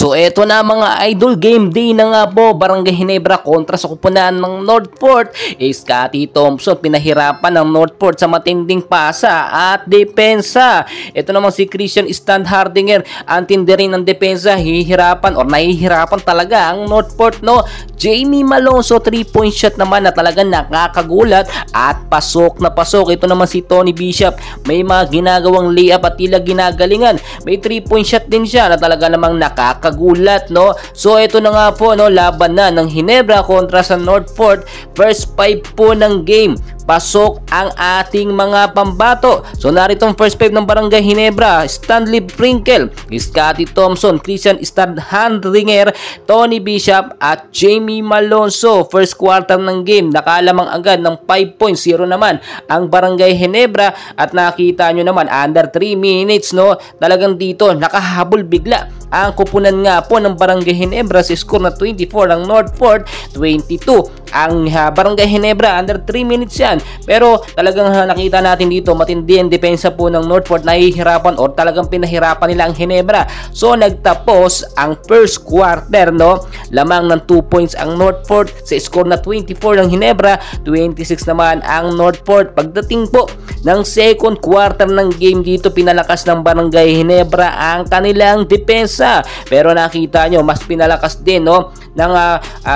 So eto na mga idol, game day na nga po. Barangay Ginebra kontra sa kupunan ng Northport. Scotty Thompson pinahirapan ng Northport sa matinding pasa at depensa. Ito naman si Christian Standhardinger, ang tindi rin ng depensa, hihirapan or nahihirapan talaga ang Northport, no. Jamie Malonzo 3-point shot naman na talagang nakakagulat at pasok na pasok. Ito naman si Tony Bishop, may mga ginagawang layup at tila ginagalingan. May 3-point shot din siya na talaga namang nakakagulat, no. So ito na nga po, no, laban na ng Ginebra kontra sa Northport. First 5 po ng game, pasok ang ating mga pambato. So narito ang first 5 ng Barangay Ginebra: Stanley Prinkel, Scotty Thompson, Christian Standhardinger, Tony Bishop at Jamie Malonzo. First quarter ng game, nakalamang agad ng 5.0 naman ang Barangay Ginebra at nakita nyo naman under 3 minutes, no, talagang dito nakahabol bigla ang kupunan nga po ng Barangay Ginebra sa score na 24 ng Northport 22. Ang Barangay Ginebra under 3 minutes yan, pero talagang nakita natin dito matindi ang depensa po ng Northport, nahihirapan or talagang pinahirapan nila ang Ginebra. So nagtapos ang first quarter, no, lamang ng 2 points ang Northport sa score na 24 ng Ginebra, 26 naman ang Northport. Pagdating po ng second quarter ng game, dito pinalakas ng Barangay Ginebra ang kanilang depensa, pero nakita nyo mas pinalakas din, no, ng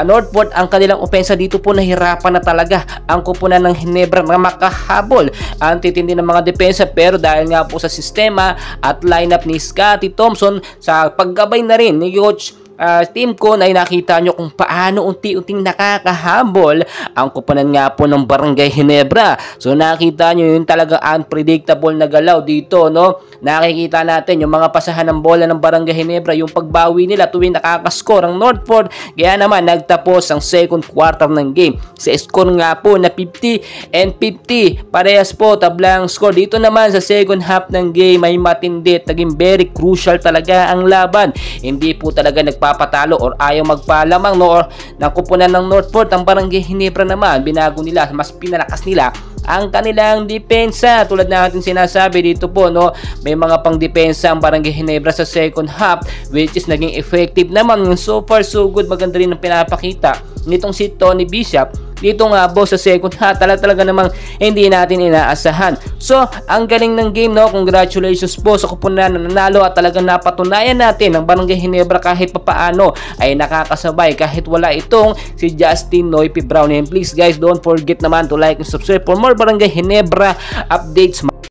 Northport ang kanilang opensa. Dito po nahirapan na talaga ang kupunan ng Ginebra na makahabol ang titindi ng mga depensa, pero dahil nga po sa sistema at lineup ni Scotty Thompson, sa paggabay na rin ni Coach team ko, na nakita nyo kung paano unti-unting nakakahabol ang kupunan nga po ng Barangay Ginebra. So nakita nyo yun, talaga unpredictable na galaw dito, no. Nakikita natin yung mga pasahan ng bola ng Barangay Ginebra, yung pagbawi nila tuwing nakakascore ang Northport. Kaya naman nagtapos ang second quarter ng game sa score nga po na 50-50. Parehas po tablang score. Dito naman sa second half ng game ay matindi, naging very crucial talaga ang laban. Hindi po talaga nagpapatalo or ayaw magpalamang, no, or ng kupunan ng Northport. Ang Barangay Ginebra naman, binago nila, mas pinalakas nila ang kanilang depensa. Tulad na ating sinasabi dito po, no, may mga pang depensa ang Barangay Ginebra sa second half, which is naging effective naman. So far so good, maganda rin ang pinapakita nitong si Tony Bishop dito nga po sa second half. Talaga namang hindi natin inaasahan. So ang galing ng game, no. Congratulations po sa kupunan na nanalo at talagang napatunayan natin ang Barangay Ginebra kahit papaano ay nakakasabay kahit wala itong si Justin Noypi Brown. And please guys, don't forget naman to like and subscribe for more Barangay Ginebra updates.